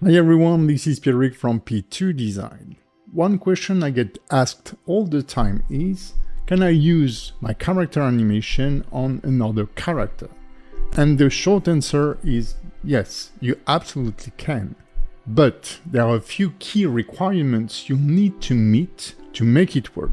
Hi everyone, this is Pierrick from P2 Design. One question I get asked all the time is, can I use my character animation on another character? And the short answer is yes, you absolutely can. But there are a few key requirements you need to meet to make it work.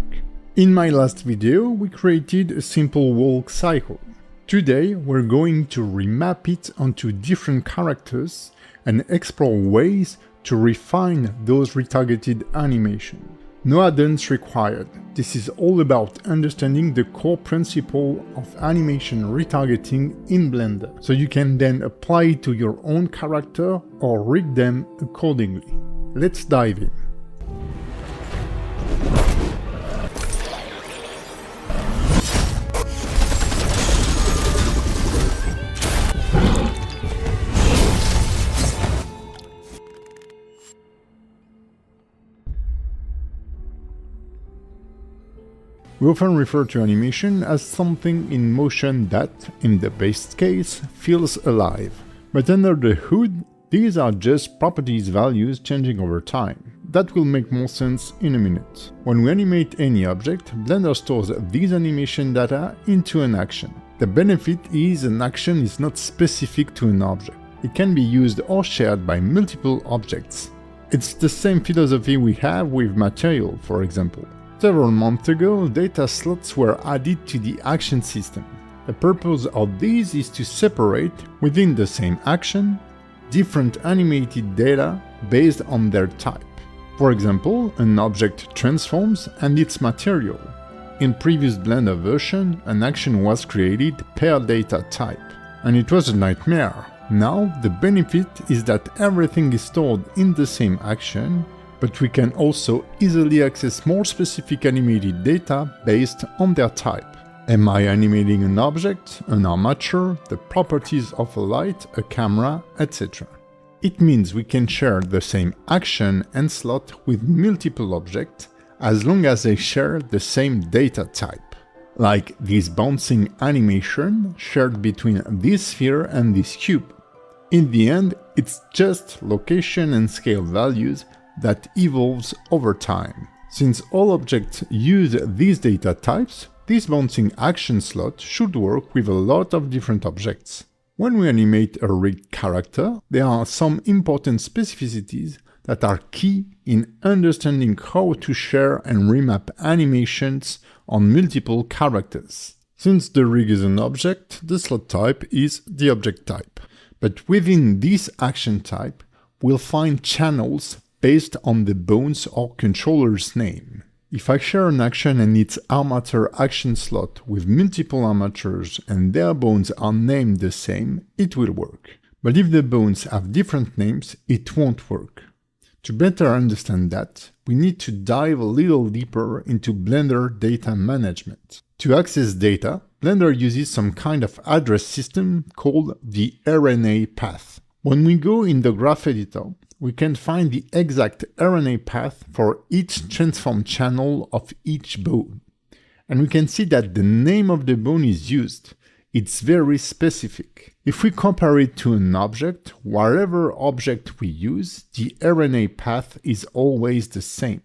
In my last video, we created a simple walk cycle. Today, we're going to remap it onto different characters and explore ways to refine those retargeted animations. No add-ons required. This is all about understanding the core principle of animation retargeting in Blender, so you can then apply it to your own character or rig them accordingly. Let's dive in. We often refer to animation as something in motion that, in the best case, feels alive. But under the hood, these are just properties values changing over time. That will make more sense in a minute. When we animate any object, Blender stores these animation data into an action. The benefit is an action is not specific to an object. It can be used or shared by multiple objects. It's the same philosophy we have with material, for example. Several months ago, data slots were added to the action system. The purpose of these is to separate, within the same action, different animated data based on their type. For example, an object transforms and its material. In previous Blender version, an action was created per data type, and it was a nightmare. Now, the benefit is that everything is stored in the same action, but we can also easily access more specific animated data based on their type. Am I animating an object, an armature, the properties of a light, a camera, etc. It means we can share the same action and slot with multiple objects as long as they share the same data type. Like this bouncing animation shared between this sphere and this cube. In the end, it's just location and scale values that evolves over time. Since all objects use these data types, this bouncing action slot should work with a lot of different objects. When we animate a rigged character, there are some important specificities that are key in understanding how to share and remap animations on multiple characters. Since the rig is an object, the slot type is the object type. But within this action type, we'll find channels based on the bones or controller's name. If I share an action and its armature action slot with multiple armatures and their bones are named the same, it will work. But if the bones have different names, it won't work. To better understand that, we need to dive a little deeper into Blender data management. To access data, Blender uses some kind of address system called the RNA path. When we go in the graph editor, we can find the exact RNA path for each transform channel of each bone. And we can see that the name of the bone is used. It's very specific. If we compare it to an object, whatever object we use, the RNA path is always the same.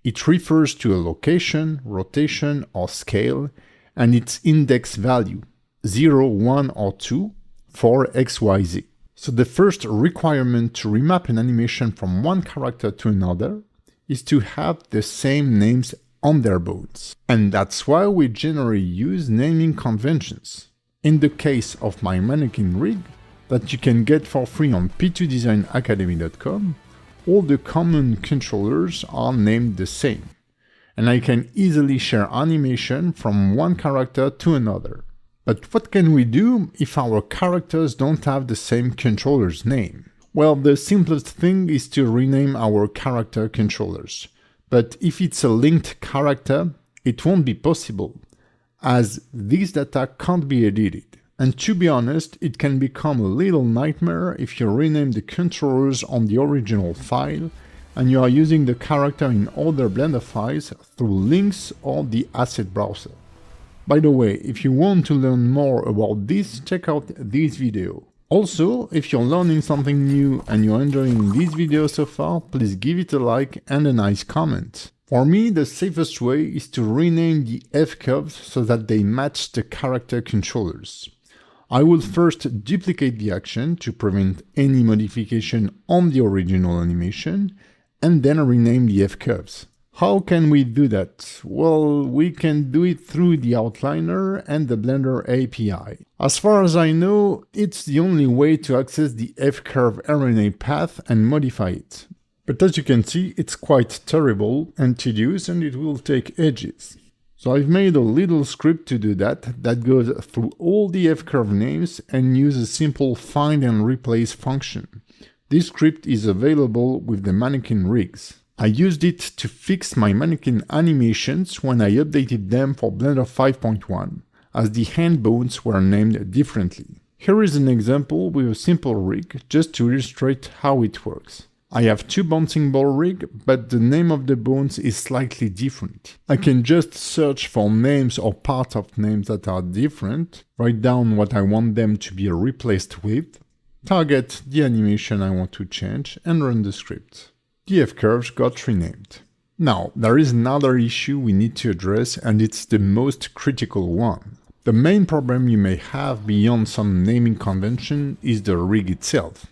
It refers to a location, rotation, or scale, and its index value, 0, 1, or 2, for XYZ. So the first requirement to remap an animation from one character to another is to have the same names on their bones. And that's why we generally use naming conventions. In the case of my mannequin rig, that you can get for free on p2designacademy.com, all the common controllers are named the same. And I can easily share animation from one character to another. But what can we do if our characters don't have the same controller's name? Well, the simplest thing is to rename our character controllers. But if it's a linked character, it won't be possible, as these data can't be edited. And to be honest, it can become a little nightmare if you rename the controllers on the original file and you are using the character in other Blender files through links or the asset browser. By the way, if you want to learn more about this, check out this video. Also, if you're learning something new and you're enjoying this video so far, please give it a like and a nice comment. For me, the safest way is to rename the F-curves so that they match the character controllers. I will first duplicate the action to prevent any modification on the original animation, and then rename the F-curves. How can we do that? Well, we can do it through the outliner and the Blender API. As far as I know, it's the only way to access the F-curve RNA path and modify it. But as you can see, it's quite terrible and tedious, and it will take ages. So I've made a little script to do that goes through all the F-curve names and uses a simple find and replace function. This script is available with the mannequin rigs. I used it to fix my mannequin animations when I updated them for Blender 5.1, as the hand bones were named differently. Here is an example with a simple rig, just to illustrate how it works. I have two bouncing ball rigs, but the name of the bones is slightly different. I can just search for names or parts of names that are different, write down what I want them to be replaced with, target the animation I want to change, and run the script. The F-curves got renamed. Now, there is another issue we need to address, and it's the most critical one. The main problem you may have beyond some naming convention is the rig itself.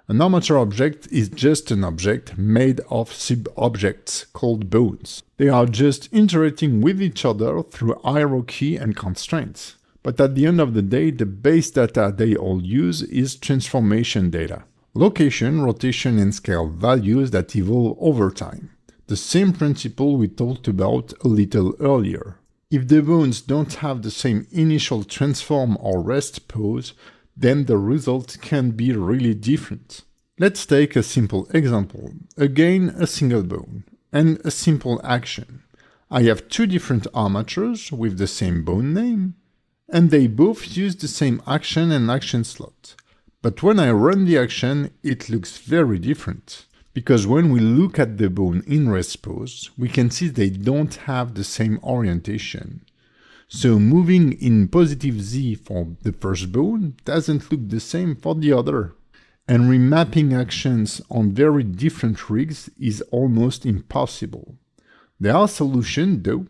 An armature object is just an object made of sub-objects called bones. They are just interacting with each other through hierarchy and constraints. But at the end of the day, the base data they all use is transformation data. Location, rotation and scale values that evolve over time. The same principle we talked about a little earlier. If the bones don't have the same initial transform or rest pose, then the result can be really different. Let's take a simple example. Again, a single bone and a simple action. I have two different armatures with the same bone name, and they both use the same action and action slot. But when I run the action, it looks very different. Because when we look at the bone in rest pose, we can see they don't have the same orientation. So moving in positive Z for the first bone doesn't look the same for the other. And remapping actions on very different rigs is almost impossible. There are solutions though,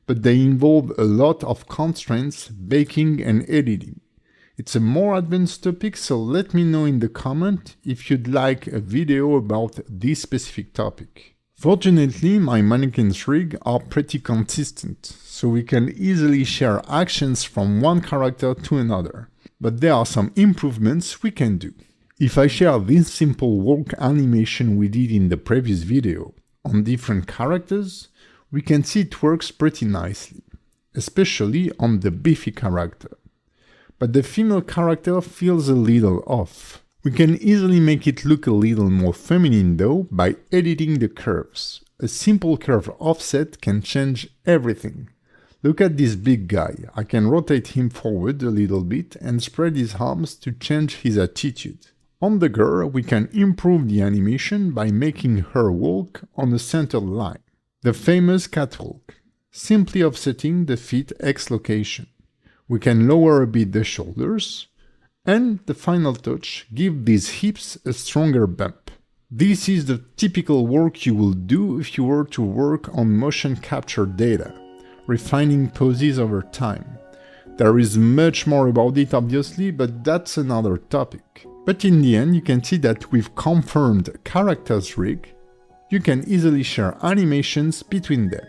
but they involve a lot of constraints, baking and editing. It's a more advanced topic, so let me know in the comment if you'd like a video about this specific topic. Fortunately, my mannequins rig are pretty consistent, so we can easily share actions from one character to another. But there are some improvements we can do. If I share this simple walk animation we did in the previous video on different characters, we can see it works pretty nicely, especially on the beefy character. But the female character feels a little off. We can easily make it look a little more feminine though by editing the curves. A simple curve offset can change everything. Look at this big guy. I can rotate him forward a little bit and spread his arms to change his attitude. On the girl, we can improve the animation by making her walk on a centered line. The famous catwalk. Simply offsetting the feet X location. We can lower a bit the shoulders, and the final touch, give these hips a stronger bump. This is the typical work you will do if you were to work on motion capture data, refining poses over time. There is much more about it obviously, but that's another topic. But in the end, you can see that with confirmed characters rig, you can easily share animations between them.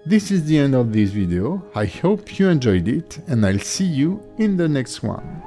This is the end of this video. I hope you enjoyed it, and I'll see you in the next one.